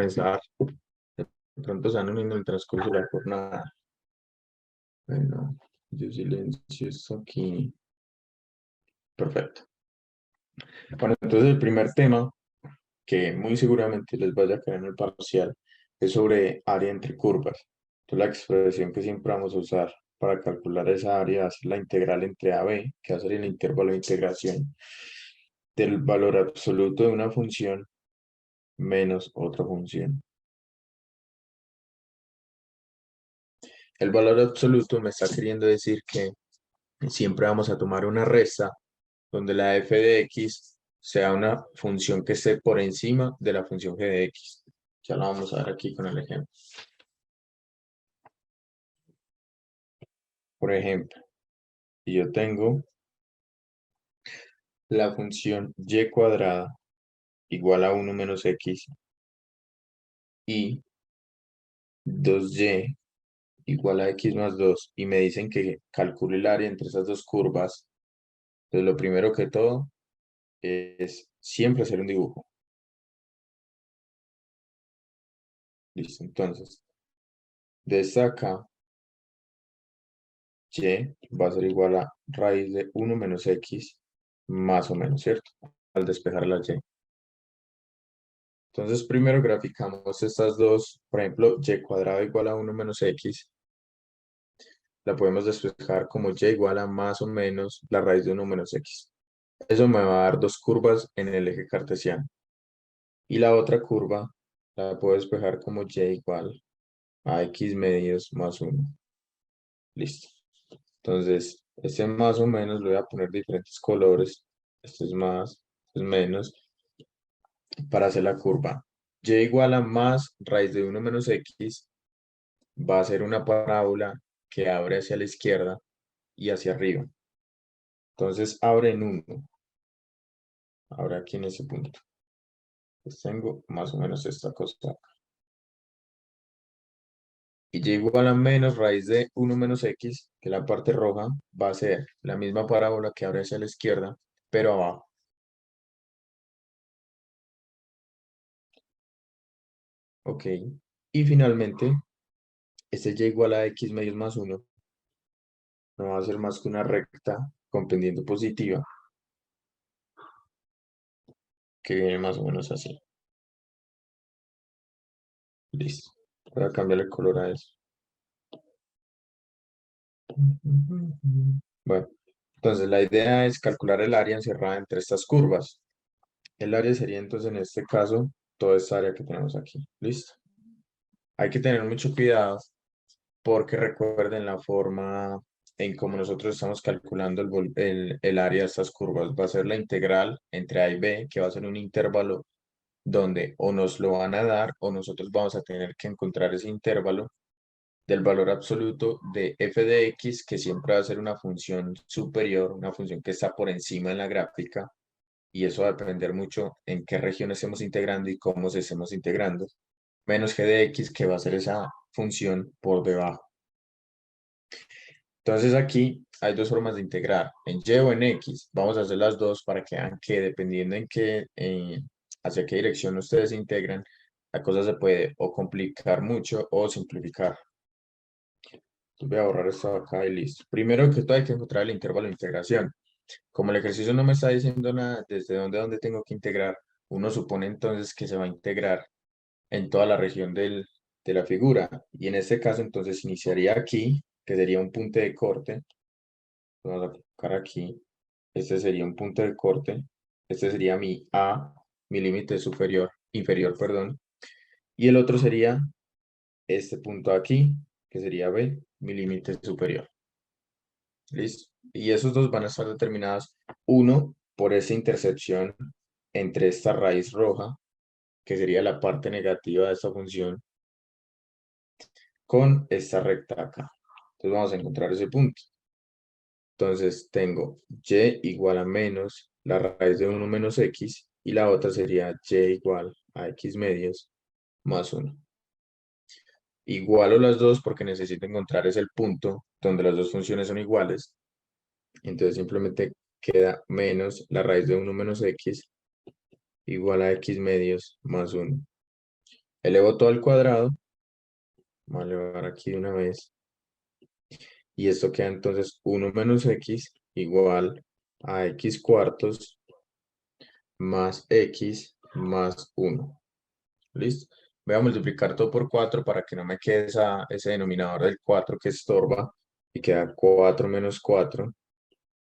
comenzar. De pronto se van uniendo en el transcurso de la jornada. Bueno, yo silencio esto aquí. Perfecto. Bueno, entonces el primer tema que muy seguramente les vaya a caer en el parcial es sobre área entre curvas. Entonces la expresión que siempre vamos a usar para calcular esa área es la integral entre AB, que va a ser el intervalo de integración del valor absoluto de una función menos otra función. El valor absoluto me está queriendo decir que siempre vamos a tomar una resta donde la f de x sea una función que esté por encima de la función g de x. Ya lo vamos a ver aquí con el ejemplo. Por ejemplo, si yo tengo la función y cuadrada igual a 1 menos x y 2y igual a x más 2 y me dicen que calcule el área entre esas dos curvas, entonces lo primero que todo es siempre hacer un dibujo. Listo, entonces, de esta acá, y va a ser igual a raíz de 1 menos x más o menos, ¿cierto? Al despejar la y. Entonces, primero graficamos estas dos, por ejemplo, y cuadrado igual a 1 menos x, la podemos despejar como y igual a más o menos la raíz de 1 menos x. Eso me va a dar dos curvas en el eje cartesiano. Y la otra curva la puedo despejar como y igual a x medios más 1. Listo. Entonces, este más o menos lo voy a poner diferentes colores. Este es más, este es menos. Para hacer la curva y igual a más raíz de 1 menos x va a ser una parábola que abre hacia la izquierda y hacia arriba. Entonces abre en 1. Ahora aquí en ese punto. Pues tengo más o menos esta cosa. Y y igual a menos raíz de 1 menos x, que la parte roja va a ser la misma parábola que abre hacia la izquierda, pero abajo. Ok. Y finalmente, este y igual a x medios más 1 no va a ser más que una recta con pendiente positiva que viene más o menos así. Listo. Voy a cambiar el color a eso. Bueno, entonces la idea es calcular el área encerrada entre estas curvas. El área sería entonces en este caso toda esta área que tenemos aquí. Listo. Hay que tener mucho cuidado porque recuerden la forma en cómo nosotros estamos calculando el área de estas curvas. Va a ser la integral entre A y B, que va a ser un intervalo donde o nos lo van a dar o nosotros vamos a tener que encontrar ese intervalo del valor absoluto de f de x, que siempre va a ser una función superior, una función que está por encima en la gráfica, y eso va a depender mucho en qué región estemos integrando y cómo se estemos integrando, menos g de x, que va a ser esa función por debajo. Entonces aquí hay dos formas de integrar, en y o en x. Vamos a hacer las dos para que vean que dependiendo en qué, hacia qué dirección ustedes integran, la cosa se puede o complicar mucho o simplificar. Voy a borrar esto acá y listo. Primero que todo hay que encontrar el intervalo de integración. Como el ejercicio no me está diciendo nada desde dónde tengo que integrar, uno supone entonces que se va a integrar en toda la región de la figura. Y en este caso entonces iniciaría aquí, que sería un punto de corte. Vamos a colocar aquí. Este sería un punto de corte. Este sería mi A, mi límite superior, inferior, perdón. Y el otro sería este punto aquí, que sería B, mi límite superior. ¿Listo? Y esos dos van a estar determinados, uno, por esa intersección entre esta raíz roja, que sería la parte negativa de esta función, con esta recta acá. Entonces vamos a encontrar ese punto. Entonces tengo y igual a menos la raíz de 1 menos x, y la otra sería y igual a x medios más 1. Igualo las dos porque necesito encontrar ese punto donde las dos funciones son iguales. Entonces simplemente queda menos la raíz de 1 menos x igual a x medios más 1. Elevo todo al cuadrado. Vamos a elevar aquí de una vez. Y esto queda entonces 1 menos x igual a x cuartos más x más 1. ¿Listo? Voy a multiplicar todo por 4 para que no me quede ese denominador del 4 que estorba. Y queda 4 menos 4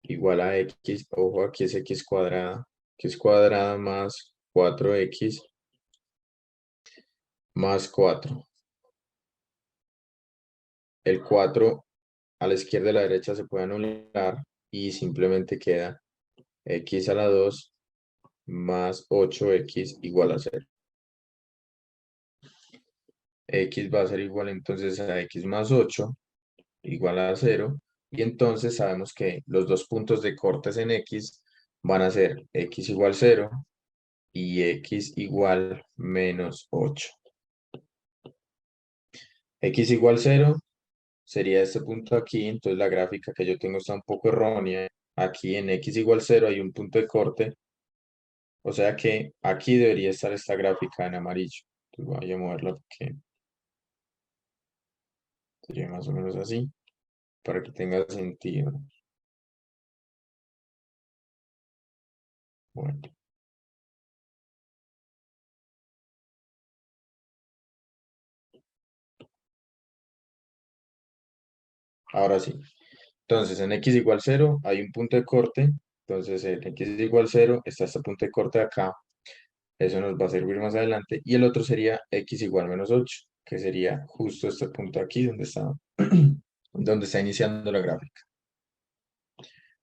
igual a x. Ojo, aquí es x cuadrada. X cuadrada más 4x más 4. El 4 a la izquierda y a la derecha se puede anular y simplemente queda x a la 2 más 8x igual a 0. X va a ser igual entonces a x más 8 igual a 0. Y entonces sabemos que los dos puntos de cortes en x van a ser x igual 0 y x igual menos 8. X igual 0 sería este punto aquí, entonces la gráfica que yo tengo está un poco errónea. Aquí en x igual 0 hay un punto de corte, o sea que aquí debería estar esta gráfica en amarillo. Entonces voy a moverla porque sería más o menos así, para que tenga sentido. Bueno, ahora sí. Entonces en x igual 0 hay un punto de corte, entonces en x igual 0 está este punto de corte de acá, eso nos va a servir más adelante, y el otro sería x igual menos 8, que sería justo este punto aquí donde está, donde está iniciando la gráfica.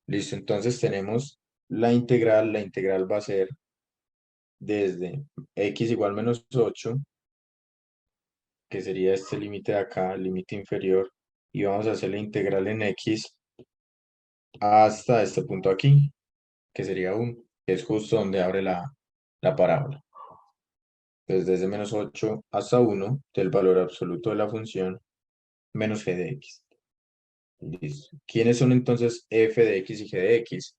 Listo, entonces tenemos la integral va a ser desde x igual menos 8, que sería este límite de acá, el límite inferior, y vamos a hacer la integral en x hasta este punto aquí, que sería 1, que es justo donde abre la parábola. Entonces, desde menos 8 hasta 1, del valor absoluto de la función, menos g de x. Listo. ¿Quiénes son entonces f de x y g de x?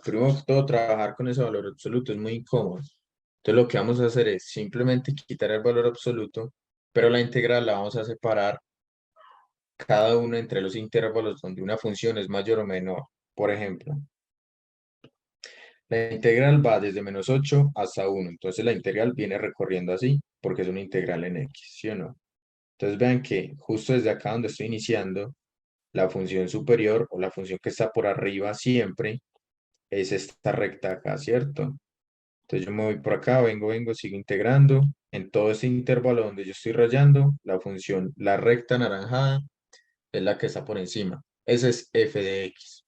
Primero que todo, trabajar con ese valor absoluto es muy incómodo. Entonces, lo que vamos a hacer es simplemente quitar el valor absoluto, pero la integral la vamos a separar cada uno entre los intervalos donde una función es mayor o menor. Por ejemplo, la integral va desde menos 8 hasta 1. Entonces la integral viene recorriendo así, porque es una integral en x, ¿sí o no? Entonces vean que justo desde acá donde estoy iniciando, la función superior o la función que está por arriba siempre es esta recta acá, ¿cierto? Entonces yo me voy por acá, vengo, sigo integrando. En todo este intervalo donde yo estoy rayando, la función, la recta anaranjada, es la que está por encima. Ese es f de x.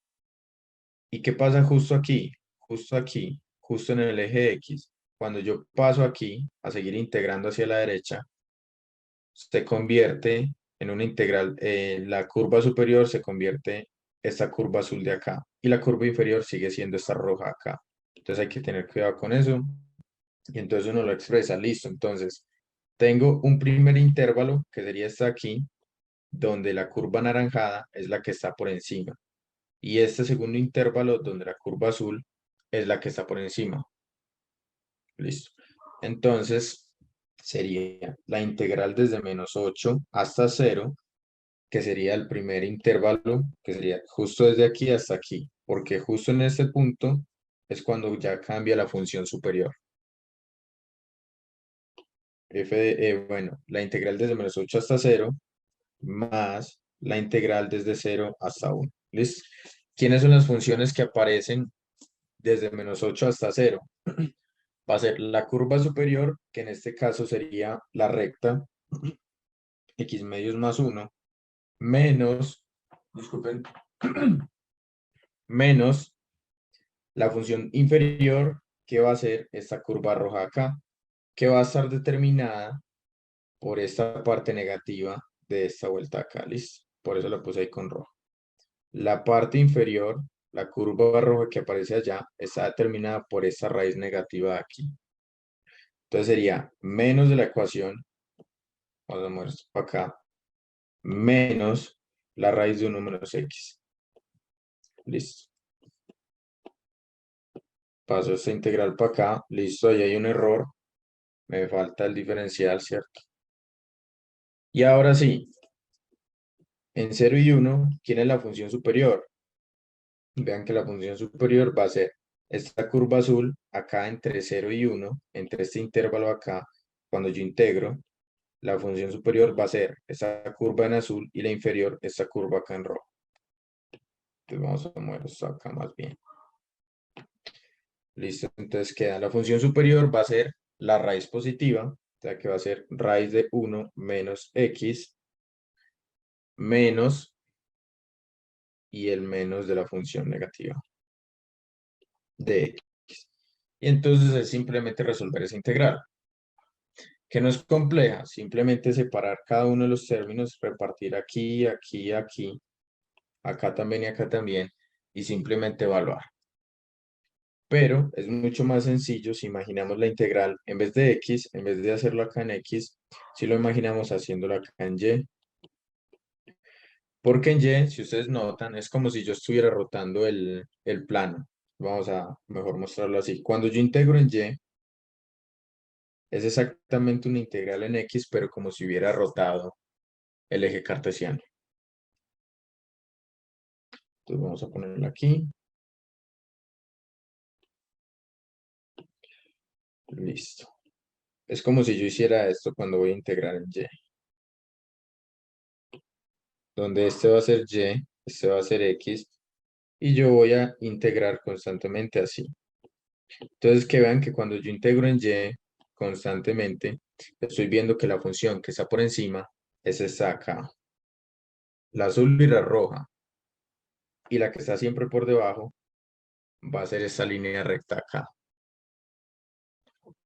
¿Y qué pasa justo aquí? Justo aquí, justo en el eje X. Cuando yo paso aquí a seguir integrando hacia la derecha, se convierte en una integral. La curva superior se convierte esta curva azul de acá. Y la curva inferior sigue siendo esta roja acá. Entonces hay que tener cuidado con eso. Y entonces uno lo expresa, listo. Entonces, tengo un primer intervalo, que sería esta aquí, donde la curva anaranjada es la que está por encima. Y este segundo intervalo donde la curva azul es la que está por encima. Listo. Entonces, sería la integral desde menos 8 hasta 0, que sería el primer intervalo, que sería justo desde aquí hasta aquí, porque justo en este punto es cuando ya cambia la función superior. Bueno, la integral desde menos 8 hasta 0 más la integral desde 0 hasta 1. ¿Listo? ¿Quiénes son las funciones que aparecen desde menos 8 hasta 0? Va a ser la curva superior, que en este caso sería la recta, x medios más 1, menos, disculpen, menos la función inferior, que va a ser esta curva roja acá, que va a estar determinada por esta parte negativa de esta vuelta acá, ¿listo? Por eso la puse ahí con rojo. La parte inferior, la curva roja que aparece allá, está determinada por esta raíz negativa de aquí. Entonces sería menos de la ecuación, vamos a mover esto para acá, menos la raíz de 1 menos x. Listo. Paso esta integral para acá. Listo, ahí hay un error. Me falta el diferencial, ¿cierto? Y ahora sí, en 0 y 1, ¿quién es la función superior? Vean que la función superior va a ser esta curva azul acá entre 0 y 1, entre este intervalo acá, cuando yo integro, la función superior va a ser esta curva en azul y la inferior, esta curva acá en rojo. Entonces vamos a mover esto acá más bien. Listo, entonces queda la función superior va a ser la raíz positiva, o sea que va a ser raíz de 1 menos x menos y el menos de la función negativa de x. Y entonces es simplemente resolver esa integral, que no es compleja, simplemente separar cada uno de los términos, repartir aquí, aquí, aquí, acá también y acá también, y simplemente evaluar. Pero es mucho más sencillo si imaginamos la integral en vez de x, en vez de hacerlo acá en x, si lo imaginamos haciéndolo acá en y. Porque en y, si ustedes notan, es como si yo estuviera rotando el plano. Vamos a mejor mostrarlo así. Cuando yo integro en y, es exactamente una integral en x, pero como si hubiera rotado el eje cartesiano. Entonces vamos a ponerlo aquí. Listo. Es como si yo hiciera esto cuando voy a integrar en y. Donde este va a ser y, este va a ser x, y yo voy a integrar constantemente así. Entonces que vean que cuando yo integro en y constantemente, estoy viendo que la función que está por encima es esta acá, la azul y la roja, y la que está siempre por debajo va a ser esta línea recta acá.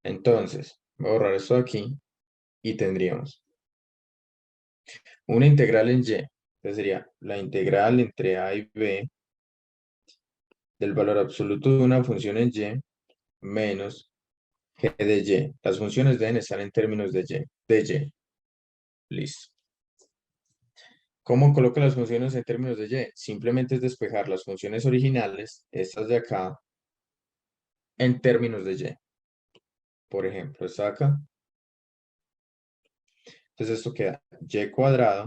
Entonces, voy a borrar esto aquí y tendríamos una integral en y. Entonces sería la integral entre a y b del valor absoluto de una función en y menos g de y. Las funciones deben estar en términos de y. Listo. ¿Cómo coloco las funciones en términos de y? Simplemente es despejar las funciones originales, estas de acá, en términos de y. Por ejemplo, esta de acá. Entonces esto queda y cuadrado,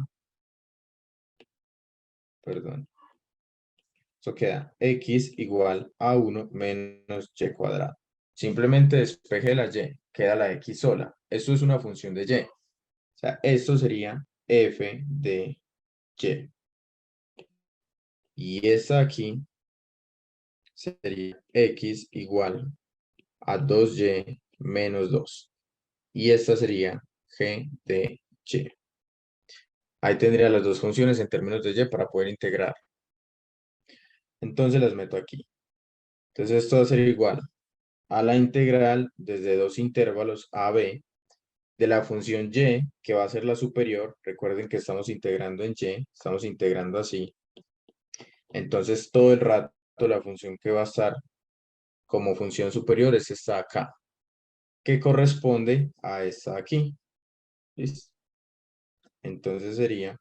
perdón, esto queda x igual a 1 menos y cuadrado. Simplemente despeje la y, queda la x sola. Esto es una función de y. O sea, esto sería f de y. Y esta aquí sería x igual a 2y menos 2. Y esta sería g de y. Ahí tendría las dos funciones en términos de y para poder integrar. Entonces las meto aquí. Entonces esto va a ser igual a la integral desde dos intervalos a b de la función y, que va a ser la superior. Recuerden que estamos integrando en y, estamos integrando así. Entonces todo el rato la función que va a estar como función superior es esta acá, que corresponde a esta aquí. ¿Listo? Entonces sería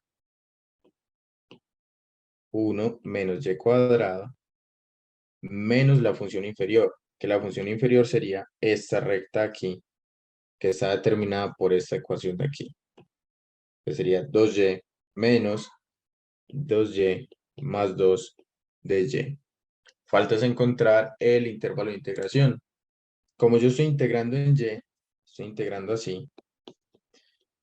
1 menos y cuadrado menos la función inferior, que la función inferior sería esta recta aquí, que está determinada por esta ecuación de aquí, que sería 2y menos 2y más 2 de y. Falta es encontrar el intervalo de integración. Como yo estoy integrando en y, estoy integrando así,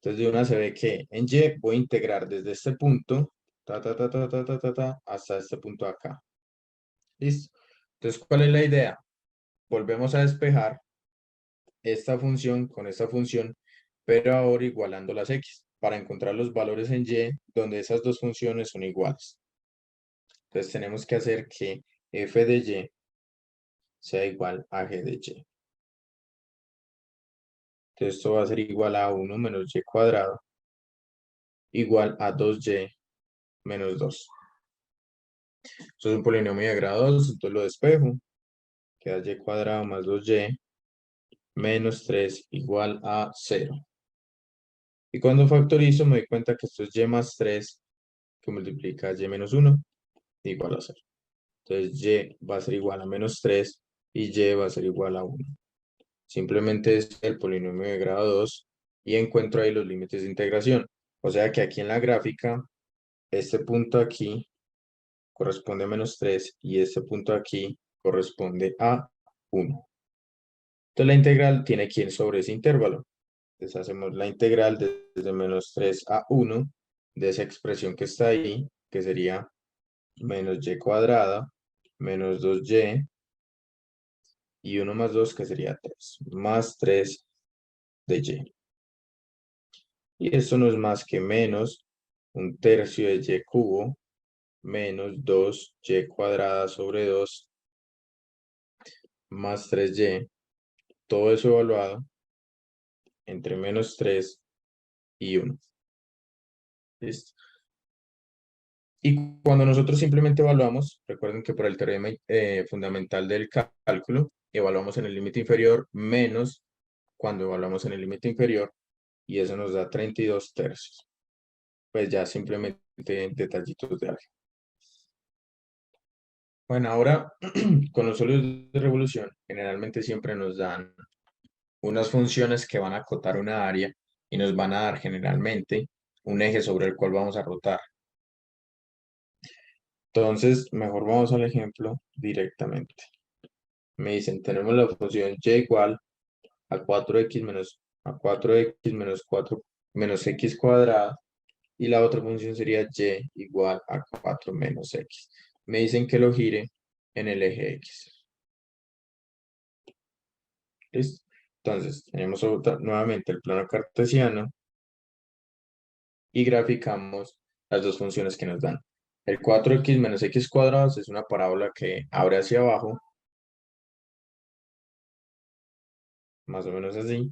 entonces de una se ve que en y voy a integrar desde este punto, hasta este punto de acá. ¿Listo? Entonces, ¿cuál es la idea? Volvemos a despejar esta función con esta función, pero ahora igualando las x, para encontrar los valores en y donde esas dos funciones son iguales. Entonces tenemos que hacer que f de y sea igual a g de y. Entonces esto va a ser igual a 1 menos y cuadrado igual a 2y menos 2. Esto es un polinomio de grado 2, entonces lo despejo. Queda y cuadrado más 2y menos 3 igual a 0. Y cuando factorizo me doy cuenta que esto es y más 3 que multiplica y menos 1 igual a 0. Entonces y va a ser igual a menos 3 y y va a ser igual a 1. simplemente es el polinomio de grado 2 y encuentro ahí los límites de integración. O sea que aquí en la gráfica, este punto aquí corresponde a -3 y este punto aquí corresponde a 1. Entonces la integral tiene que ir sobre ese intervalo. Entonces hacemos la integral desde -3 a 1 de esa expresión que está ahí, que sería menos y cuadrada, menos 2y, y 1 más 2, que sería 3, más 3 de y. Y esto no es más que menos un tercio de y cubo, menos 2y cuadrada sobre 2, más 3y, todo eso evaluado entre -3 y 1. ¿Listo? Y cuando nosotros simplemente evaluamos, recuerden que por el teorema fundamental del cálculo, evaluamos en el límite inferior menos cuando evaluamos en el límite inferior, y eso nos da 32 tercios. Pues ya simplemente detallitos de álgebra. Bueno, ahora con los sólidos de revolución, generalmente siempre nos dan unas funciones que van a acotar una área y nos van a dar generalmente un eje sobre el cual vamos a rotar. Entonces, mejor vamos al ejemplo directamente. Me dicen, tenemos la función y igual a 4x menos 4 menos x cuadrada, y la otra función sería y igual a 4 menos x. Me dicen que lo gire en el eje x. ¿Listo? Entonces, tenemos nuevamente el plano cartesiano y graficamos las dos funciones que nos dan. El 4x menos x cuadrados es una parábola que abre hacia abajo, más o menos así.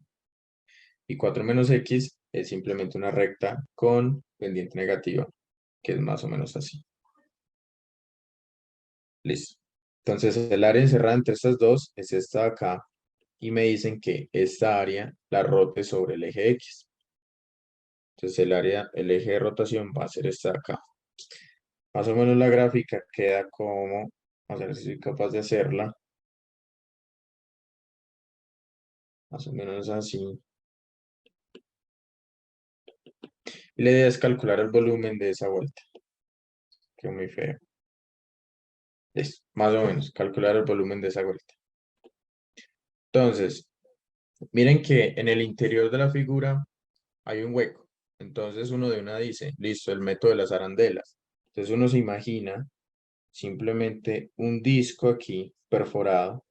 Y 4 menos x es simplemente una recta con pendiente negativa, que es más o menos así. Listo. Entonces, el área encerrada entre estas dos es esta de acá, y me dicen que esta área la rote sobre el eje x. Entonces, el eje de rotación va a ser esta de acá. Más o menos la gráfica queda como, a ver si soy capaz de hacerla, más o menos así. Y la idea es calcular el volumen de esa vuelta, que es muy feo. Listo, más o menos, calcular el volumen de esa vuelta. Entonces, miren que en el interior de la figura hay un hueco. Entonces uno de una dice, listo, el método de las arandelas. Entonces uno se imagina simplemente un disco aquí perforado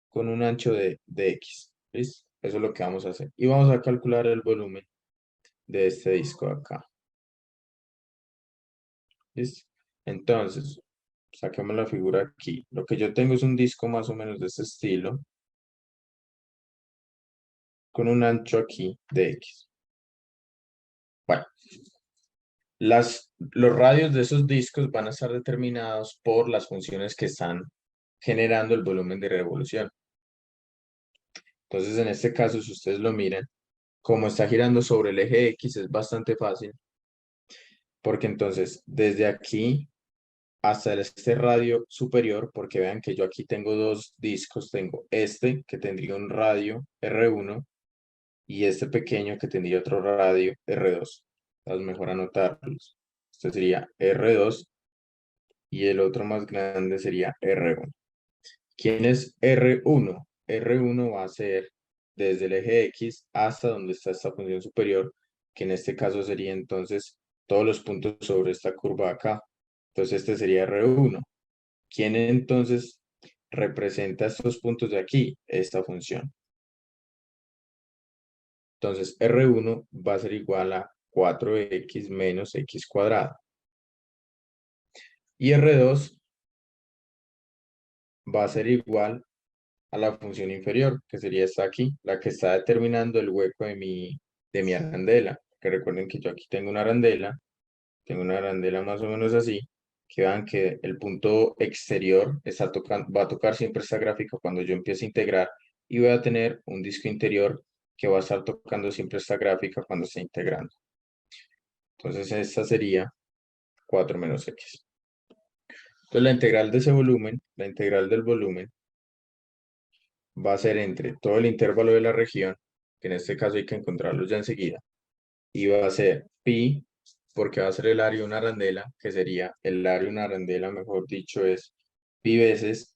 con un ancho de X. ¿Listo? Eso es lo que vamos a hacer. Y vamos a calcular el volumen de este disco de acá. ¿Listo? Entonces, saquemos la figura aquí. Lo que yo tengo es un disco más o menos de este estilo, con un ancho aquí de X. Bueno, los radios de esos discos van a estar determinados por las funciones que están generando el volumen de revolución. Entonces, en este caso, si ustedes lo miran, como está girando sobre el eje X, es bastante fácil, porque entonces, desde aquí hasta este radio superior, porque vean que yo aquí tengo dos discos, tengo este que tendría un radio R1 y este pequeño que tendría otro radio R2. Es mejor anotarlos. Este sería R2 y el otro más grande sería R1. ¿Quién es R1? R1 va a ser desde el eje X hasta donde está esta función superior, que en este caso sería entonces todos los puntos sobre esta curva acá. Entonces este sería R1. ¿Quién entonces representa estos puntos de aquí? Esta función. Entonces R1 va a ser igual a 4x menos x cuadrado. Y R2 va a ser igual a la función inferior, que sería esta aquí, la que está determinando el hueco de mi arandela. Que recuerden que yo aquí tengo una arandela más o menos así, que vean que el punto exterior va a tocar siempre esta gráfica cuando yo empiece a integrar, y voy a tener un disco interior que va a estar tocando siempre esta gráfica cuando esté integrando. Entonces esta sería 4 menos x. Entonces la integral de ese volumen, la integral del volumen, va a ser entre todo el intervalo de la región, que en este caso hay que encontrarlo ya enseguida, y va a ser pi, porque va a ser el área de una arandela, que sería el área de una arandela, mejor dicho, es pi veces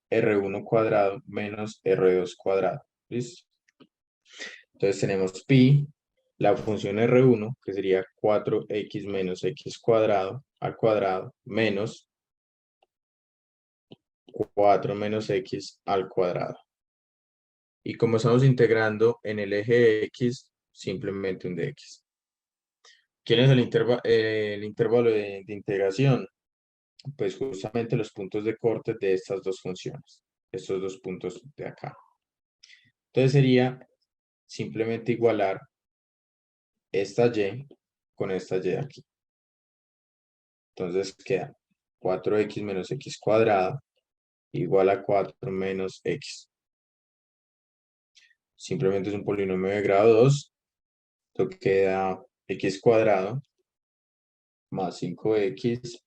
R1 cuadrado menos R2 cuadrado. ¿Listo? Entonces tenemos pi, la función R1, que sería 4x menos x cuadrado al cuadrado, menos 4 menos x al cuadrado. Y como estamos integrando en el eje x, simplemente un dx. ¿Quién es el intervalo de integración? Pues justamente los puntos de corte de estas dos funciones, estos dos puntos de acá. Entonces sería simplemente igualar esta y con esta y aquí. Entonces queda 4x menos x cuadrado igual a 4 menos x. Simplemente es un polinomio de grado 2. Esto queda x cuadrado más 5x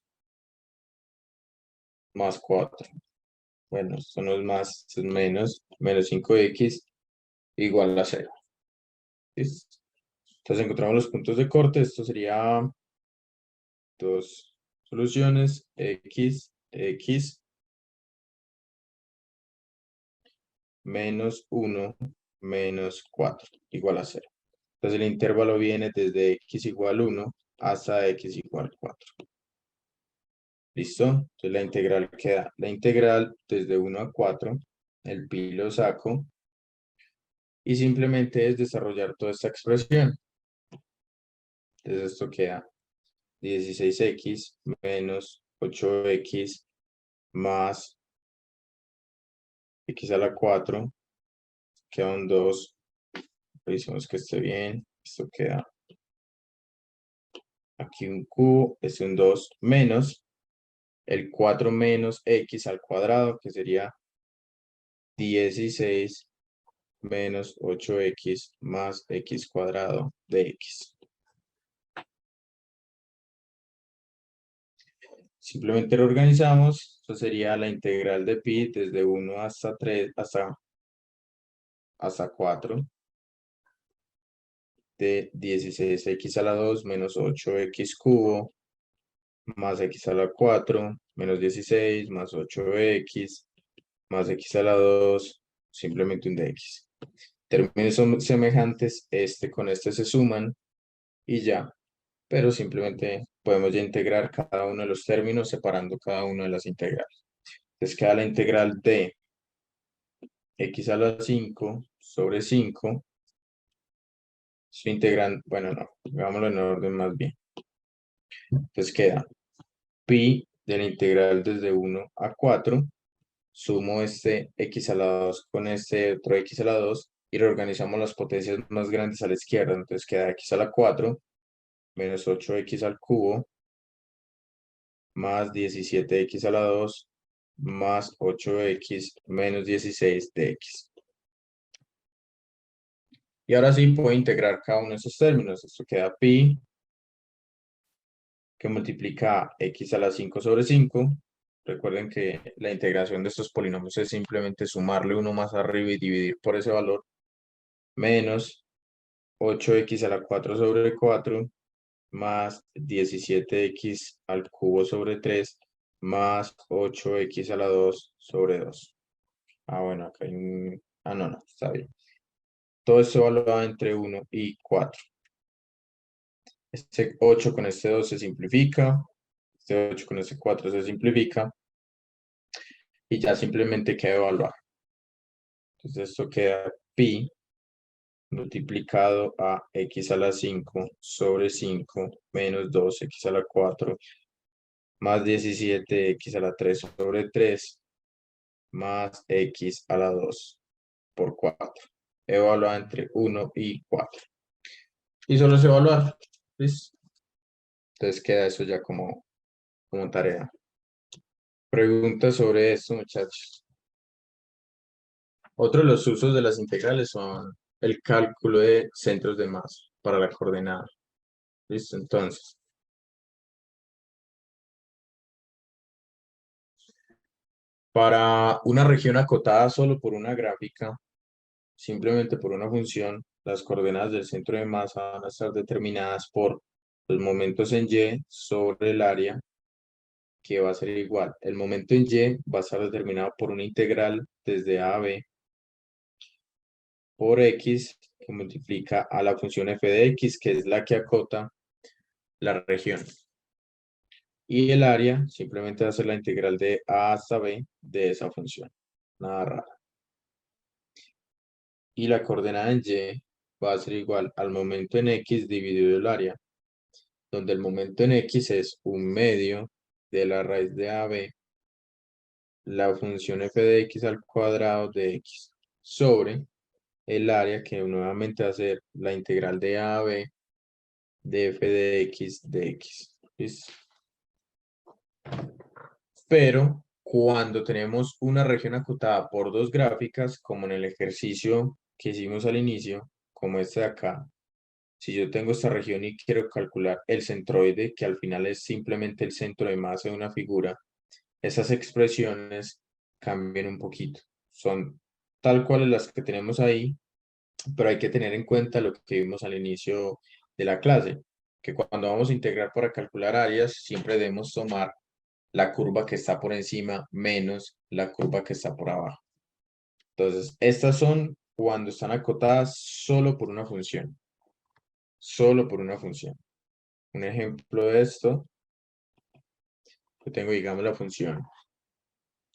más 4. Bueno, esto no es más, esto es menos 5x igual a 0. ¿Listo? Entonces encontramos los puntos de corte. Esto sería dos soluciones, x menos 1 menos 4 igual a 0. Entonces el intervalo viene desde x igual 1 hasta x igual 4. ¿Listo? Entonces la integral queda, la integral desde 1 a 4, el pi lo saco, y simplemente es desarrollar toda esta expresión. Entonces esto queda 16x menos 8x más x a la 4, queda un 2, revisemos que esté bien, esto queda aquí un cubo, este un 2, menos el 4 menos x al cuadrado, que sería 16 menos 8x más x cuadrado de x. Simplemente lo organizamos. Eso sería la integral de pi desde 1 hasta 3, hasta 4 de 16x a la 2 menos 8x cubo más x a la 4 menos 16 más 8x más x a la 2, simplemente un dx. Términos son semejantes, este con este se suman y ya, pero simplemente podemos ya integrar cada uno de los términos separando cada una de las integrales. Entonces queda la integral de x a la 5 sobre 5. Su integral, bueno, no, hagámoslo en orden más bien. Entonces queda pi de la integral desde 1 a 4. Sumo este x a la 2 con este otro x a la 2 y reorganizamos las potencias más grandes a la izquierda. Entonces queda x a la 4 menos 8x al cubo más 17x a la 2 más 8x menos 16 de x. Y ahora sí puedo integrar cada uno de esos términos. Esto queda pi, que multiplica x a la 5 sobre 5. Recuerden que la integración de estos polinomios es simplemente sumarle uno más arriba y dividir por ese valor. Menos 8x a la 4 sobre 4 más 17x al cubo sobre 3 más 8x a la 2 sobre 2. Ah, bueno, acá hay un... Ah, no, no, está bien. Todo esto valora entre 1 y 4. Este 8 con este 2 se simplifica. Este 8 con este 4 se simplifica. Y ya simplemente queda evaluar. Entonces esto queda pi multiplicado a x a la 5 sobre 5 menos 2x a la 4 más 17x a la 3 sobre 3 más x a la 2 por 4. Evalúa entre 1 y 4. Y solo es evaluar. ¿Listo? Entonces queda eso ya como tarea. Preguntas sobre esto, muchachos. Otro de los usos de las integrales son el cálculo de centros de masa para la coordenada. ¿Listo? Entonces, Para una región acotada solo por una gráfica, simplemente por una función, las coordenadas del centro de masa van a estar determinadas por los momentos en Y sobre el área, que va a ser igual. El momento en Y va a estar determinado por una integral desde A a B por X, que multiplica a la función f de X, que es la que acota la región. Y el área simplemente va a ser la integral de A hasta B de esa función. Nada raro. Y la coordenada en Y va a ser igual al momento en X dividido el área, donde el momento en X es un medio de la raíz de AB, la función f de X al cuadrado de X, sobre el área, que nuevamente va a ser la integral de A a B de f de X. ¿Listo? Pero cuando tenemos una región acotada por dos gráficas, como en el ejercicio que hicimos al inicio, como este de acá, si yo tengo esta región y quiero calcular el centroide, que al final es simplemente el centro de masa de una figura, esas expresiones cambian un poquito. Son tal cual las que tenemos ahí, pero hay que tener en cuenta lo que vimos al inicio de la clase, que cuando vamos a integrar para calcular áreas, siempre debemos tomar la curva que está por encima menos la curva que está por abajo. Entonces, estas son cuando están acotadas solo por una función. Solo por una función. Un ejemplo de esto, yo tengo, digamos, la función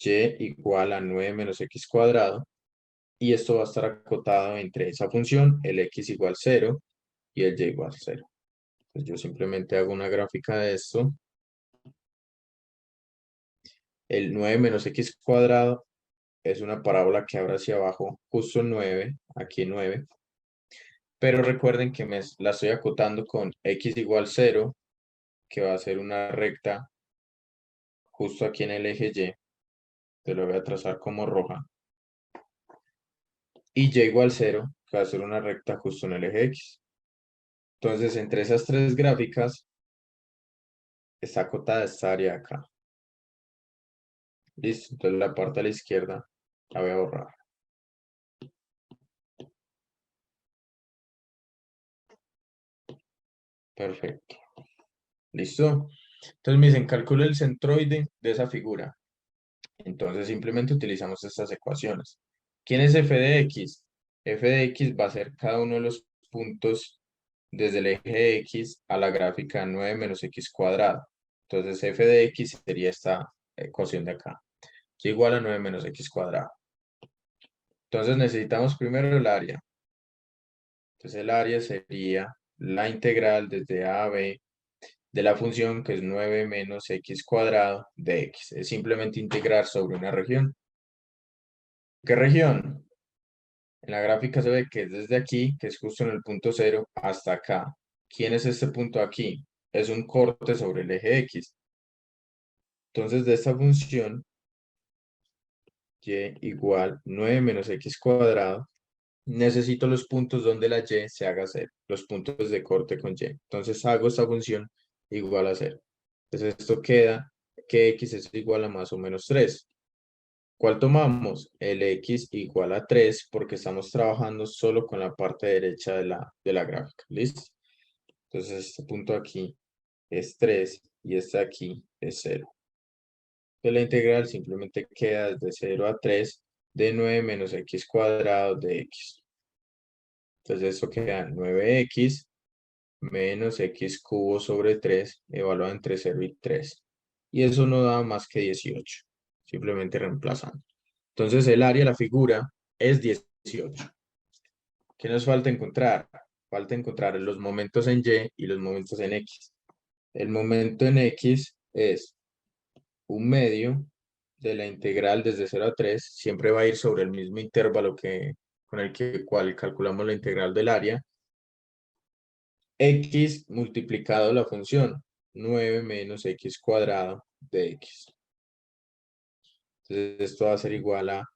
y igual a 9 menos x cuadrado, y esto va a estar acotado entre esa función, el x igual 0 y el y igual 0. Entonces yo simplemente hago una gráfica de esto. El 9 menos x cuadrado es una parábola que abre hacia abajo justo en 9, aquí en 9. Pero recuerden que la estoy acotando con x igual 0, que va a ser una recta justo aquí en el eje Y. Te lo voy a trazar como roja. Y y igual 0, que va a ser una recta justo en el eje X. Entonces, entre esas tres gráficas, está acotada esta área de acá. Listo, entonces la parte a la izquierda la voy a borrar. Perfecto. ¿Listo? Entonces me dicen, calcula el centroide de esa figura. Entonces simplemente utilizamos estas ecuaciones. ¿Quién es f de x? F de x va a ser cada uno de los puntos desde el eje X a la gráfica 9 menos x cuadrado. Entonces f de x sería esta ecuación de acá, que igual a 9 menos x cuadrado. Entonces necesitamos primero el área. Entonces el área sería la integral desde a a b de la función que es 9 menos x cuadrado de x. Es simplemente integrar sobre una región. ¿Qué región? En la gráfica se ve que es desde aquí, que es justo en el punto 0, hasta acá. ¿Quién es este punto aquí? Es un corte sobre el eje X. Entonces, de esta función, y igual 9 menos x cuadrado, necesito los puntos donde la y se haga 0, los puntos de corte con y. Entonces, hago esta función igual a 0. Entonces, esto queda que x es igual a más o menos 3. ¿Cuál tomamos? El x igual a 3 porque estamos trabajando solo con la parte derecha de la gráfica. ¿Listo? Entonces este punto aquí es 3 y este aquí es 0. Entonces la integral simplemente queda desde 0 a 3 de 9 menos x cuadrado de x. Entonces esto queda 9x menos x cubo sobre 3 evaluado entre 0 y 3. Y eso no da más que 18. Simplemente reemplazando. Entonces el área de la figura es 18. ¿Qué nos falta encontrar? Falta encontrar los momentos en Y y los momentos en X. El momento en X es un medio de la integral desde 0 a 3. Siempre va a ir sobre el mismo intervalo con el cual calculamos la integral del área. X multiplicado la función 9 menos x cuadrado de X. Entonces esto va a ser igual a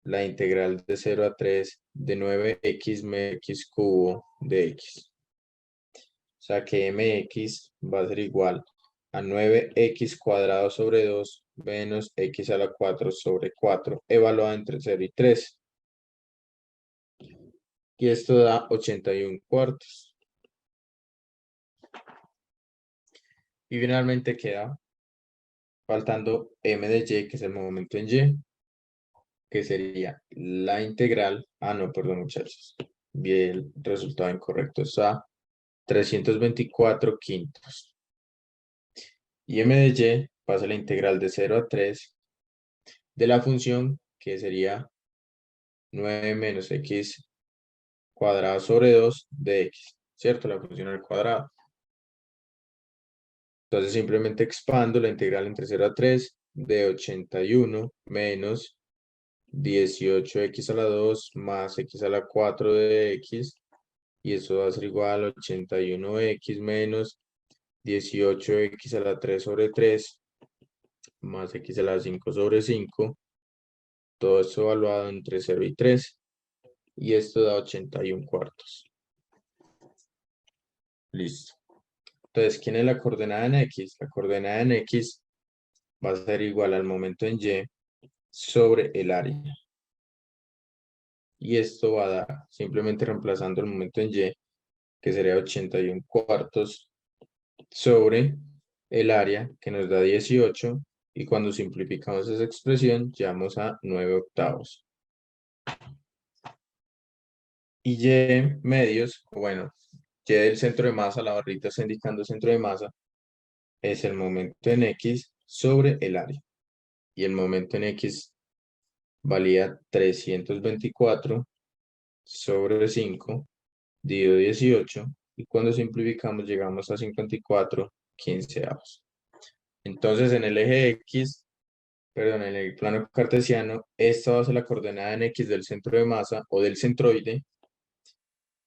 la integral de 0 a 3 de 9x menos x cubo de x. O sea que mx va a ser igual a 9x² sobre 2 menos x a la 4 sobre 4, evaluado entre 0 y 3. Y esto da 81 cuartos. Y finalmente queda faltando m de y, que es el momento en y, que sería la integral. Ah, no, perdón, muchachos. Vi el resultado incorrecto. Está 324 quintos. Y m de y pasa la integral de 0 a 3 de la función, que sería 9 menos x cuadrado sobre 2 de x, ¿cierto? La función al cuadrado. Entonces simplemente expando la integral entre 0 a 3 de 81 menos 18x a la 2 más x a la 4 de x, y eso va a ser igual a 81x menos 18x a la 3 sobre 3 más x a la 5 sobre 5, todo esto evaluado entre 0 y 3, y esto da 81 cuartos. Listo. Entonces, ¿quién es la coordenada en x? La coordenada en x va a ser igual al momento en y sobre el área. Y esto va a dar, simplemente reemplazando el momento en y, que sería 81 cuartos sobre el área, que nos da 18, y cuando simplificamos esa expresión, llegamos a 9 octavos. Y y medios, bueno, y del centro de masa, la barrita está indicando centro de masa, es el momento en x sobre el área. Y el momento en x valía 324 sobre 5 dividido 18, y cuando simplificamos llegamos a 54 quinceavos. Entonces en el eje X, perdón, en el plano cartesiano, esta va a ser la coordenada en X del centro de masa o del centroide,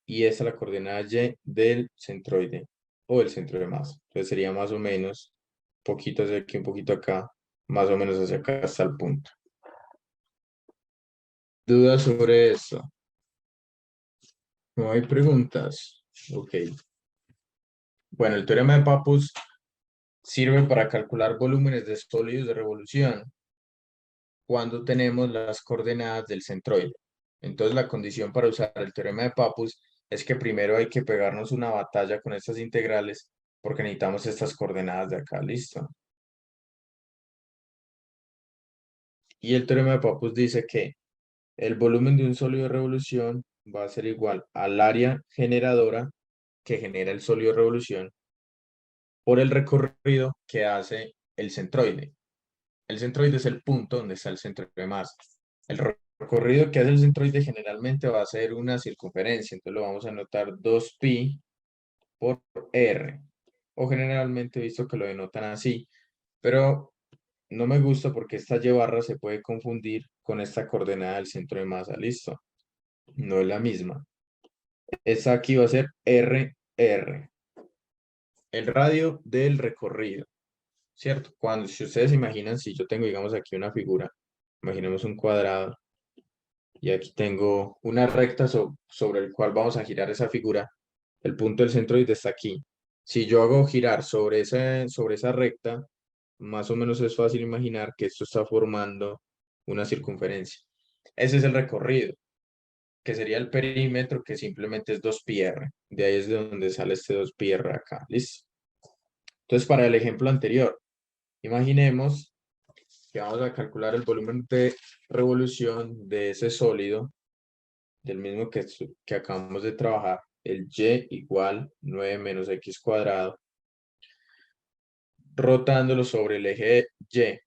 y esta es la coordenada Y del centroide o del centro de masa. Entonces sería más o menos, un poquito hacia aquí, un poquito acá, más o menos hacia acá hasta el punto. ¿Dudas sobre esto? No hay preguntas. Ok. Bueno, el teorema de Pappus sirve para calcular volúmenes de sólidos de revolución cuando tenemos las coordenadas del centroide. Entonces, la condición para usar el teorema de Pappus es que primero hay que pegarnos una batalla con estas integrales porque necesitamos estas coordenadas de acá. Listo. Y el teorema de Pappus dice que el volumen de un sólido de revolución va a ser igual al área generadora que genera el sólido de revolución por el recorrido que hace el centroide. El centroide es el punto donde está el centro de masa. El recorrido que hace el centroide generalmente va a ser una circunferencia, entonces lo vamos a anotar 2pi por r, o generalmente he visto que lo denotan así, pero no me gusta porque esta y barra se puede confundir con esta coordenada del centro de masa. Listo, no es la misma. Esta aquí va a ser r, el radio del recorrido, ¿cierto? Cuando, si ustedes imaginan, si yo tengo, digamos, aquí una figura, imaginemos un cuadrado, y aquí tengo una recta sobre el cual vamos a girar esa figura. El punto del centroide está aquí. Si yo hago girar sobre esa recta, más o menos es fácil imaginar que esto está formando una circunferencia. Ese es el recorrido, que sería el perímetro, que simplemente es 2πr. De ahí es de donde sale este 2πr acá. ¿Listo? Entonces, para el ejemplo anterior, imaginemos que vamos a calcular el volumen de revolución de ese sólido, del mismo que acabamos de trabajar, el y igual 9 menos x², rotándolo sobre el eje y.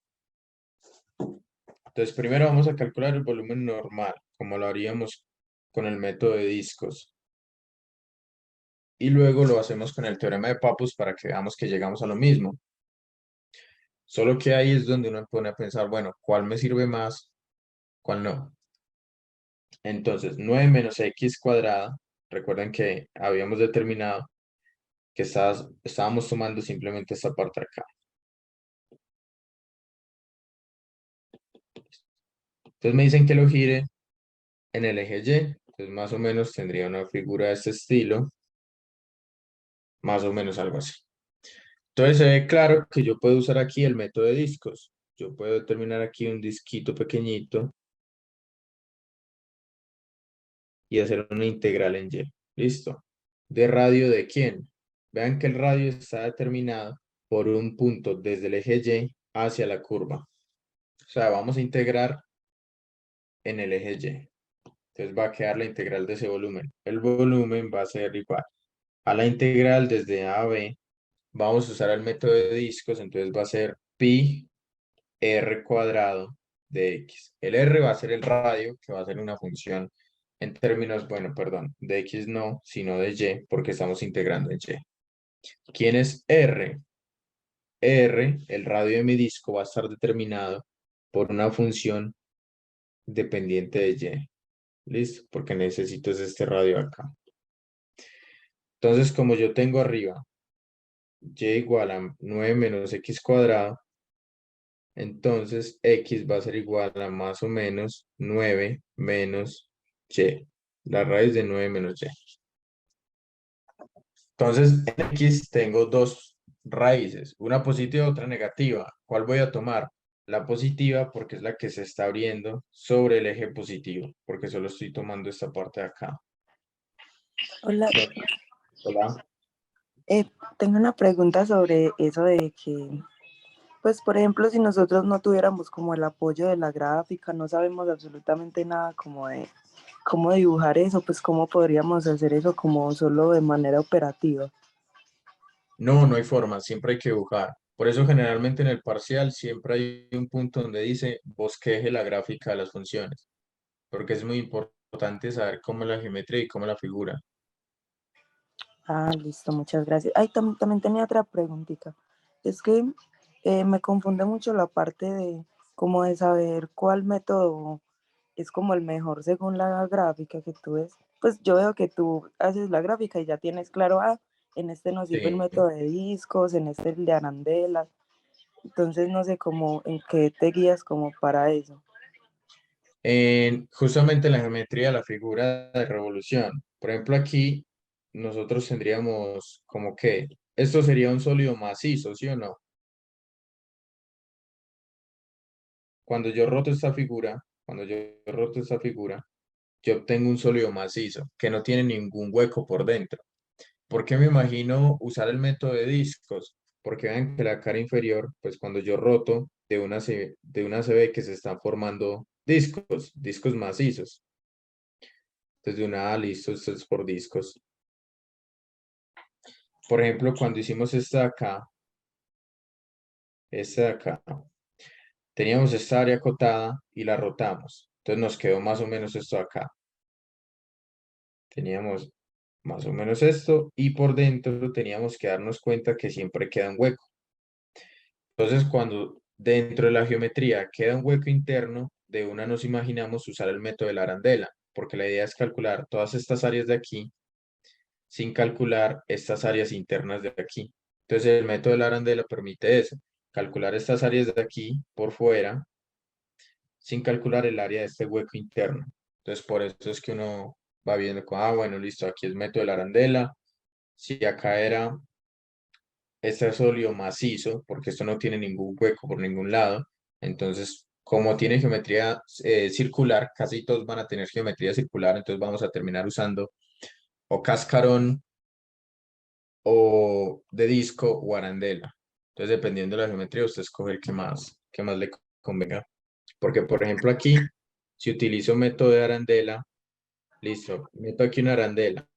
Entonces, primero vamos a calcular el volumen normal, como lo haríamos con el método de discos. Y luego lo hacemos con el teorema de Pappus para que veamos que llegamos a lo mismo. Solo que ahí es donde uno pone a pensar, bueno, ¿cuál me sirve más? ¿Cuál no? Entonces, 9 menos x², recuerden que habíamos determinado que estábamos tomando simplemente esta parte de acá. Entonces me dicen que lo gire en el eje Y. Entonces más o menos tendría una figura de este estilo. Más o menos algo así. Entonces se ve claro que yo puedo usar aquí el método de discos. Yo puedo determinar aquí un disquito pequeñito y hacer una integral en Y. Listo. ¿De radio de quién? Vean que el radio está determinado por un punto desde el eje Y hacia la curva. O sea, vamos a integrar en el eje Y. Entonces va a quedar la integral de ese volumen. El volumen va a ser igual a la integral desde A a B. Vamos a usar el método de discos, entonces va a ser pi r cuadrado de x. El r va a ser el radio, que va a ser una función en términos, bueno, perdón, de x no, sino de y, porque estamos integrando en y. ¿Quién es r? R, el radio de mi disco, va a estar determinado por una función dependiente de y. ¿Listo? Porque necesito es este radio acá. Entonces, como yo tengo arriba y igual a 9 menos x cuadrado, entonces x va a ser igual a más o menos 9 menos y. La raíz de 9 menos y. Entonces, en x tengo dos raíces, una positiva y otra negativa. ¿Cuál voy a tomar? La positiva porque es la que se está abriendo sobre el eje positivo, porque solo estoy tomando esta parte de acá. Hola, Hola. tengo una pregunta sobre eso de que, pues, por ejemplo, si nosotros no tuviéramos como el apoyo de la gráfica, no sabemos absolutamente nada como de cómo dibujar eso, pues, cómo podríamos hacer eso como solo de manera operativa. No, no hay forma, siempre hay que dibujar. Por eso generalmente en el parcial siempre hay un punto donde dice bosqueje la gráfica de las funciones, porque es muy importante saber cómo es la geometría y cómo es la figura. Ah, listo, muchas gracias. Ay, también tenía otra preguntita. Es que me confunde mucho la parte de como de saber cuál método es como el mejor según la gráfica que tú ves. Pues yo veo que tú haces la gráfica y ya tienes claro, ah, en este nos sirve el Sí. método de discos, en este el de arandelas. Entonces no sé cómo, en qué te guías como para eso. Justamente en la geometría, la figura de revolución. Por ejemplo, aquí nosotros tendríamos como que esto sería un sólido macizo, ¿sí o no? Cuando yo roto esta figura, yo obtengo un sólido macizo que no tiene ningún hueco por dentro. ¿Por qué me imagino usar el método de discos? Porque vean que la cara inferior, pues cuando yo roto, de una se ve que se están formando discos macizos. Entonces de una, listo, esto es por discos. Por ejemplo, cuando hicimos esta de acá, teníamos esta área acotada y la rotamos. Entonces nos quedó más o menos esto de acá. Teníamos más o menos esto y por dentro teníamos que darnos cuenta que siempre queda un hueco. Entonces, cuando dentro de la geometría queda un hueco interno, de una nos imaginamos usar el método de la arandela, porque la idea es calcular todas estas áreas de aquí sin calcular estas áreas internas de aquí. Entonces, el método de la arandela permite eso, calcular estas áreas de aquí por fuera sin calcular el área de este hueco interno. Entonces, por eso es que uno va viendo, bueno, listo, aquí es método de la arandela. Si acá era este sólido macizo, porque esto no tiene ningún hueco por ningún lado. Entonces, como tiene geometría circular, casi todos van a tener geometría circular, entonces vamos a terminar usando o cascarón o de disco o arandela. Entonces, dependiendo de la geometría, usted escoge el que más le convenga. Porque, por ejemplo, aquí, si utilizo método de arandela, listo, meto aquí una arandela.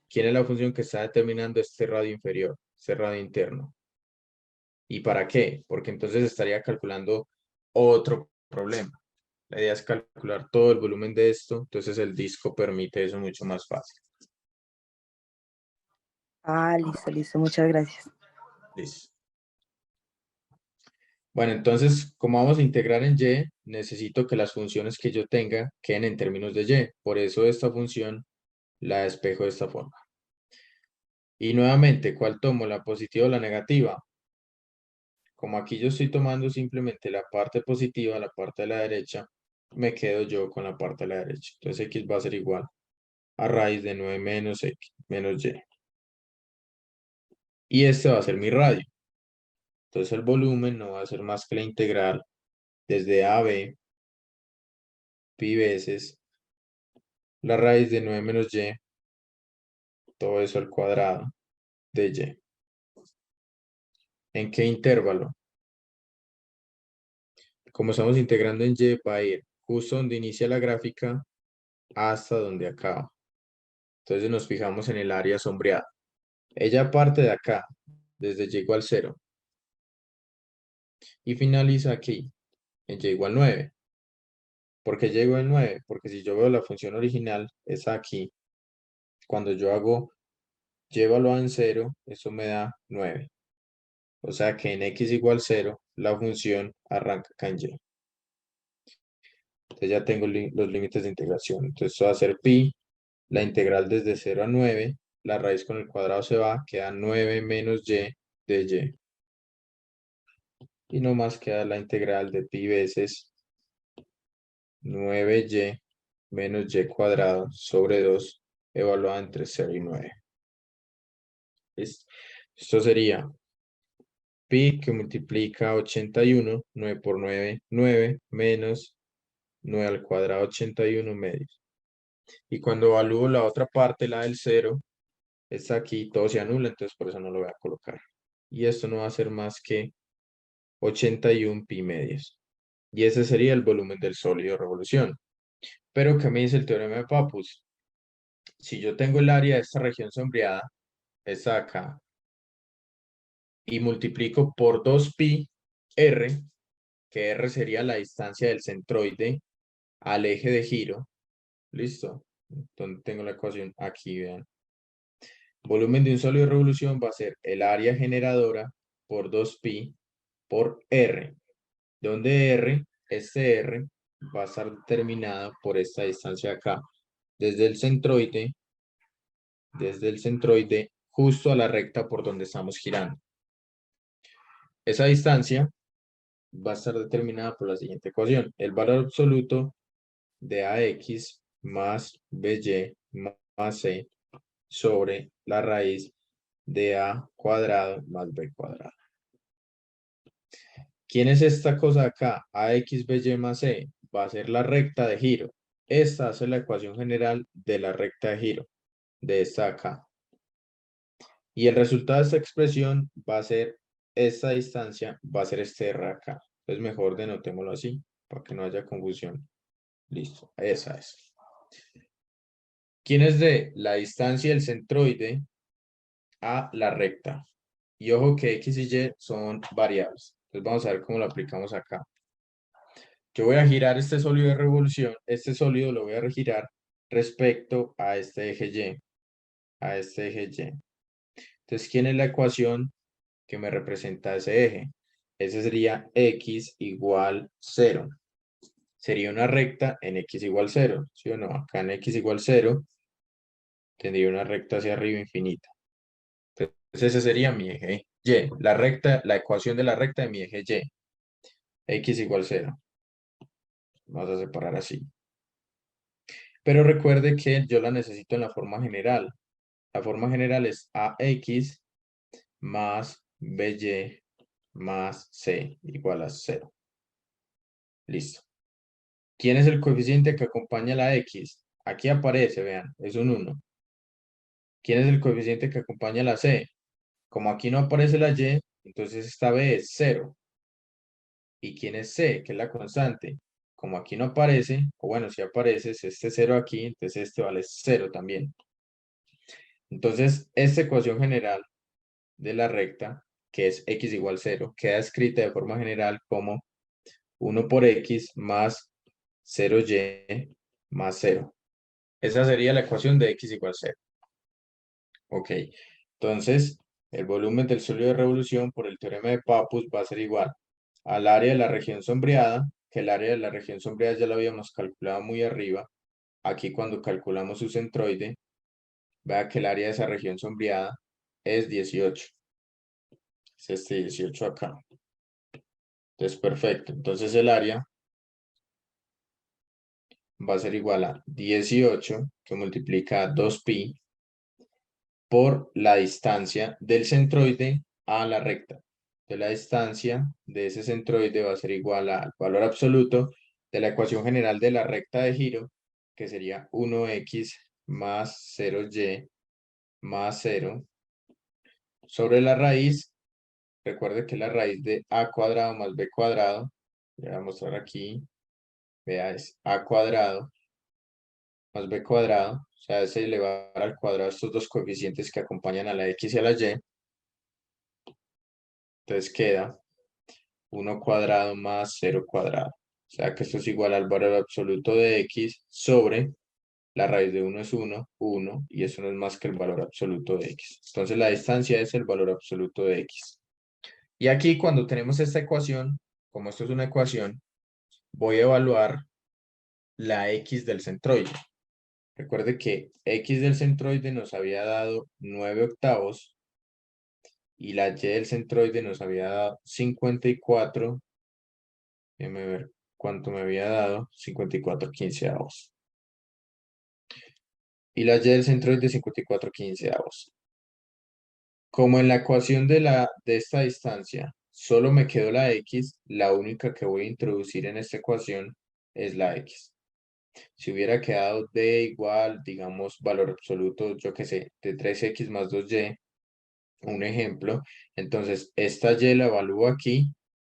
¿Quién es la función que está determinando este radio inferior, este radio interno? ¿Y para qué? Porque entonces estaría calculando otro problema. La idea es calcular todo el volumen de esto, entonces el disco permite eso mucho más fácil. Ah, listo, listo, muchas gracias. Listo. Bueno, entonces, como vamos a integrar en y, necesito que las funciones que yo tenga queden en términos de y. Por eso esta función la despejo de esta forma. Y nuevamente, ¿cuál tomo? ¿La positiva o la negativa? Como aquí yo estoy tomando simplemente la parte positiva, la parte de la derecha, me quedo yo con la parte de la derecha. Entonces x va a ser igual a raíz de 9 menos x menos y. Y este va a ser mi radio. Entonces el volumen no va a ser más que la integral desde a a b, pi veces la raíz de 9 menos y, todo eso al cuadrado de y. ¿En qué intervalo? Como estamos integrando en y, va a ir justo donde inicia la gráfica hasta donde acaba. Entonces nos fijamos en el área sombreada. Ella parte de acá, desde y igual 0, y finaliza aquí, en y igual 9. ¿Por qué y igual 9? Porque si yo veo la función original, es aquí. Cuando yo hago y evaluado en 0, eso me da 9. O sea que en x igual 0, la función arranca acá en y. Entonces ya tengo los límites de integración. Entonces esto va a ser pi, la integral desde 0 a 9, la raíz con el cuadrado se va, queda 9 menos y de y. Y nomás queda la integral de pi veces 9y menos y cuadrado sobre 2 evaluada entre 0 y 9. ¿Listo? Esto sería pi que multiplica 81, 9 por 9, 9, menos 9 al cuadrado, 81 medios. Y cuando evalúo la otra parte, la del 0, está aquí, todo se anula, entonces por eso no lo voy a colocar. Y esto no va a ser más que 81 pi medios. Y ese sería el volumen del sólido de revolución. Pero, ¿qué me dice el teorema de Pappus? Si yo tengo el área de esta región sombreada, esta de acá, y multiplico por 2pi r, que r sería la distancia del centroide al eje de giro, ¿listo? Donde tengo la ecuación aquí, vean. Volumen de un sólido de revolución va a ser el área generadora por 2pi por r, donde r, este r, va a estar determinado por esta distancia acá, desde el centroide justo a la recta por donde estamos girando. Esa distancia va a estar determinada por la siguiente ecuación. El valor absoluto de ax más by más c sobre la raíz de a cuadrado más b cuadrado. ¿Quién es esta cosa acá? Ax by más c va a ser la recta de giro. Esta es la ecuación general de la recta de giro, de esta acá. Y el resultado de esta expresión va a ser esta distancia, va a ser este r acá. Entonces mejor denotémoslo así, para que no haya confusión. Listo, esa es. ¿Quién es de la distancia del centroide a la recta? Y ojo que x y y son variables. Entonces vamos a ver cómo lo aplicamos acá. Yo voy a girar este sólido de revolución, este sólido lo voy a girar respecto a este eje y, a este eje y. Entonces, ¿quién es la ecuación que me representa ese eje? Ese sería x igual 0. Sería una recta en x igual 0, ¿sí o no? Acá en x igual 0 tendría una recta hacia arriba infinita. Entonces ese sería mi eje y, la recta, la ecuación de la recta de mi eje y, x igual 0. Vamos a separar así. Pero recuerde que yo la necesito en la forma general. La forma general es ax más by más c igual a 0. Listo. ¿Quién es el coeficiente que acompaña a la x? Aquí aparece, vean, es un 1. ¿Quién es el coeficiente que acompaña a la c? Como aquí no aparece la y, entonces esta b es 0. ¿Y quién es c? Que es la constante. Como aquí no aparece, o bueno, si aparece, es este 0 aquí, entonces este vale 0 también. Entonces, esta ecuación general de la recta, que es x igual 0, queda escrita de forma general como 1 por x más 0y más 0. Esa sería la ecuación de x igual 0. Ok, entonces el volumen del sólido de revolución por el teorema de Pappus va a ser igual al área de la región sombreada, que el área de la región sombreada ya lo habíamos calculado muy arriba. Aquí cuando calculamos su centroide, vea que el área de esa región sombreada es 18. Es este 18 acá. Entonces, perfecto. Entonces el área va a ser igual a 18, que multiplica 2pi, por la distancia del centroide a la recta. de la distancia de ese centroide va a ser igual al valor absoluto de la ecuación general de la recta de giro, que sería 1x más 0y más 0 sobre la raíz. Recuerde que la raíz de a cuadrado más b cuadrado, le voy a mostrar aquí, vea, es a cuadrado más b cuadrado, o sea, es elevar al cuadrado estos dos coeficientes que acompañan a la x y a la y. Entonces queda 1 cuadrado más 0 cuadrado. O sea que esto es igual al valor absoluto de x sobre la raíz de 1 es 1, y eso no es más que el valor absoluto de x. Entonces la distancia es el valor absoluto de x. Y aquí cuando tenemos esta ecuación, como esto es una ecuación, voy a evaluar la x del centroide. Recuerde que x del centroide nos había dado 9 octavos y la y del centroide nos había dado 54. Déjame ver cuánto me había dado. 54 quinceavos. Y la y del centroide 54 quinceavos. Como en la ecuación de esta distancia solo me quedó la x, la única que voy a introducir en esta ecuación es la x. Si hubiera quedado d igual, digamos, valor absoluto, yo qué sé, de 3x más 2y, un ejemplo, entonces esta y la evalúo aquí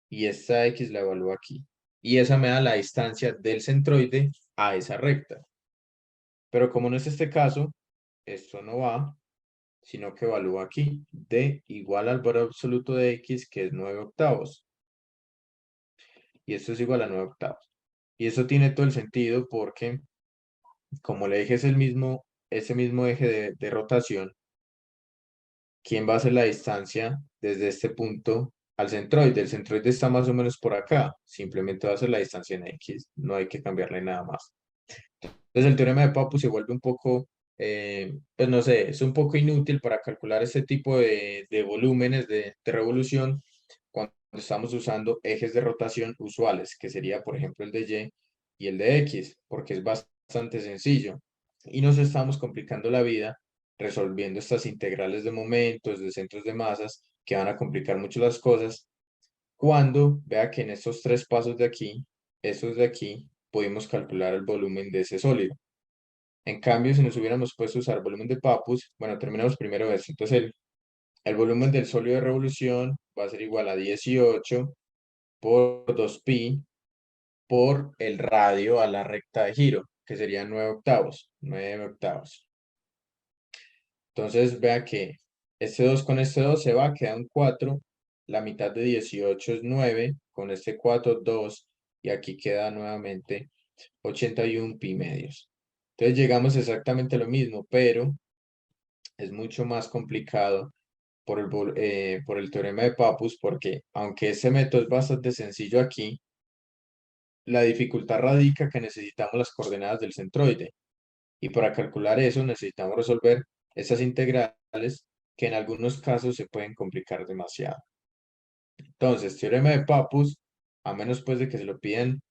y esta x la evalúo aquí. Y esa me da la distancia del centroide a esa recta. Pero como no es este caso, esto no va, sino que evalúo aquí d igual al valor absoluto de x, que es 9 octavos. Y esto es igual a 9 octavos. Y eso tiene todo el sentido porque, como el eje es ese mismo eje de rotación, ¿quién va a hacer la distancia desde este punto al centroide? El centroide está más o menos por acá. Simplemente va a ser la distancia en x. No hay que cambiarle nada más. Entonces el teorema de Pappus se vuelve un poco, pues no sé, es un poco inútil para calcular este tipo de volúmenes de revolución cuando estamos usando ejes de rotación usuales, que sería, por ejemplo, el de y el de x, porque es bastante sencillo. Y nos estamos complicando la vida resolviendo estas integrales de momentos, de centros de masas, que van a complicar mucho las cosas, cuando vea que en estos tres pasos de aquí, estos de aquí, pudimos calcular el volumen de ese sólido. En cambio, si nos hubiéramos puesto a usar volumen de Pappus, bueno, terminamos primero esto. Entonces, el volumen del sólido de revolución va a ser igual a 18 por 2pi por el radio a la recta de giro, que sería 9 octavos. 9 octavos. Entonces, vea que este 2 con este 2 se va, queda un 4. La mitad de 18 es 9. Con este 4, 2. Y aquí queda nuevamente 81 pi medios. Entonces, llegamos exactamente a lo mismo, pero es mucho más complicado por el teorema de Pappus, porque aunque este método es bastante sencillo aquí, la dificultad radica que necesitamos las coordenadas del centroide. Y para calcular eso necesitamos resolver esas integrales que en algunos casos se pueden complicar demasiado. Entonces, teorema de Pappus, a menos pues de que se lo piden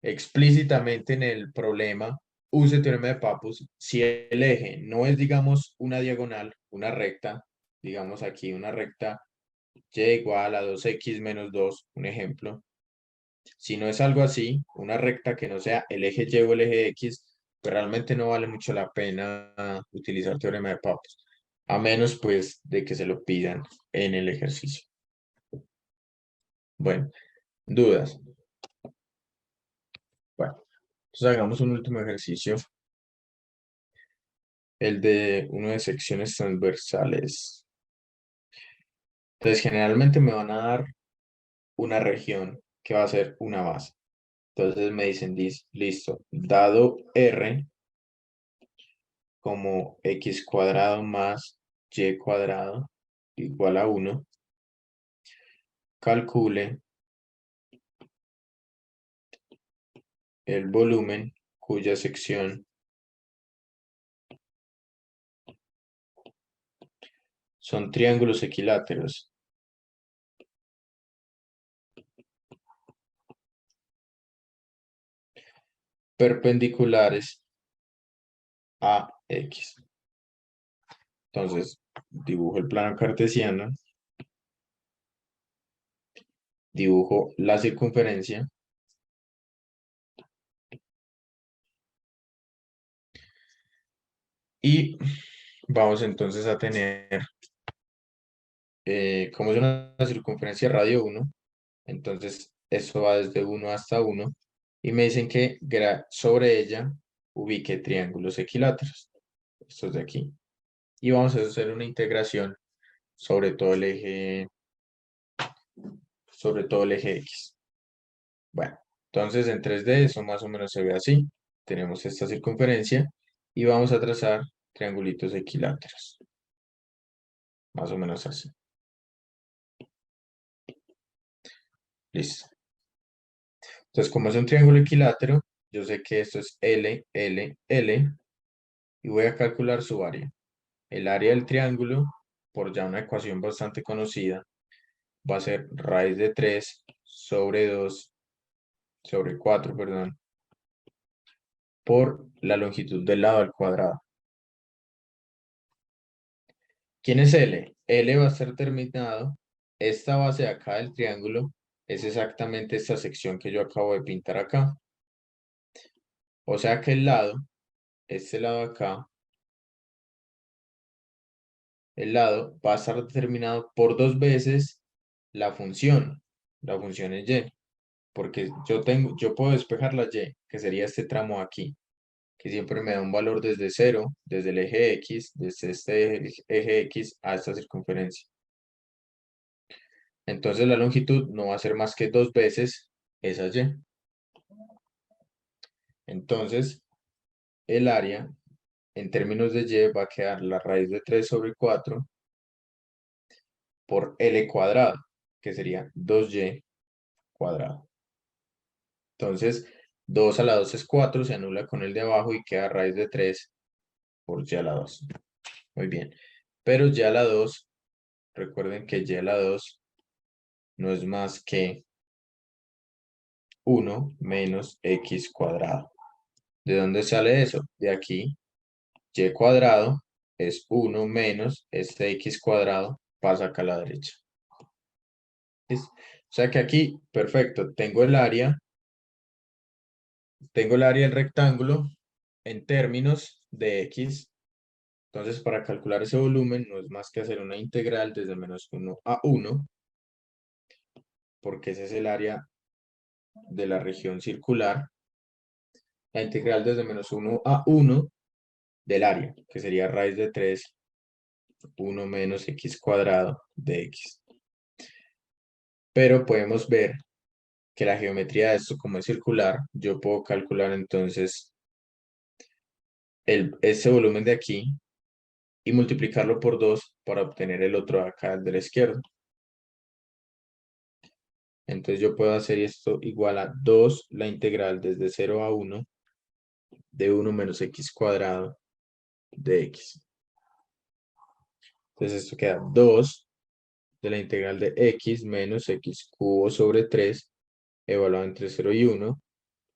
explícitamente en el problema, use teorema de Pappus si el eje no es, digamos, una diagonal, una recta, digamos aquí una recta y igual a 2x menos 2, un ejemplo. Si no es algo así, una recta que no sea el eje y o el eje x, pues realmente no vale mucho la pena utilizar teorema de Pappus, a menos pues de que se lo pidan en el ejercicio. Bueno, dudas. Bueno, entonces hagamos un último ejercicio, el de uno de secciones transversales. Entonces generalmente me van a dar una región que va a ser una base. Entonces me dicen, listo, dado R como x cuadrado más y cuadrado igual a 1, calcule el volumen cuya sección son triángulos equiláteros perpendiculares a x. Entonces, dibujo el plano cartesiano. dibujo la circunferencia. Y vamos entonces a tener, como es una circunferencia radio 1, entonces eso va desde 1 hasta 1. Y me dicen que sobre ella ubique triángulos equiláteros. Estos de aquí. Y vamos a hacer una integración sobre todo el eje, X. Bueno, entonces en 3D eso más o menos se ve así. Tenemos esta circunferencia y vamos a trazar triangulitos equiláteros. Más o menos así. Listo. Entonces, como es un triángulo equilátero, yo sé que esto es L, L, L, y voy a calcular su área. El área del triángulo, por ya una ecuación bastante conocida, va a ser raíz de 3 sobre 2, sobre 4, perdón, por la longitud del lado al cuadrado. ¿Quién es L? L va a ser determinado, esta base de acá del triángulo es exactamente esta sección que yo acabo de pintar acá. O sea que el lado, este lado acá, el lado va a estar determinado por 2 veces la función es y, porque yo puedo despejar la y, que sería este tramo aquí, que siempre me da un valor desde 0, desde el eje X, desde este eje X a esta circunferencia. Entonces la longitud no va a ser más que 2 veces esa y. Entonces el área en términos de y va a quedar la raíz de 3 sobre 4 por L cuadrado, que sería 2y cuadrado. Entonces, 2 a la 2 es 4, se anula con el de abajo y queda raíz de 3 por y a la 2. Muy bien. Pero y a la 2, recuerden que y a la 2 no es más que 1 menos x cuadrado. ¿De dónde sale eso? De aquí, y cuadrado es 1 menos este x cuadrado, pasa acá a la derecha. ¿Listo? O sea que aquí, perfecto, tengo el área del rectángulo en términos de x. Entonces, para calcular ese volumen no es más que hacer una integral desde menos 1 a 1, porque ese es el área de la región circular. La integral desde menos 1 a 1 del área, que sería raíz de 3, 1 menos x cuadrado de x. Pero podemos ver que la geometría de esto, como es circular, yo puedo calcular entonces ese volumen de aquí y multiplicarlo por 2 para obtener el otro de acá, el de la izquierda. Entonces yo puedo hacer esto igual a 2, la integral desde 0 a 1 de 1 menos x cuadrado de x. Entonces esto queda 2 de la integral de x menos x cubo sobre 3 evaluado entre 0 y 1.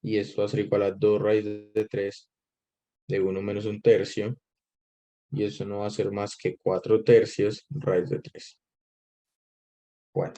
Y esto va a ser igual a 2 raíz de 3 de 1 menos 1 tercio. Y eso no va a ser más que 4 tercios raíz de 3. Bueno,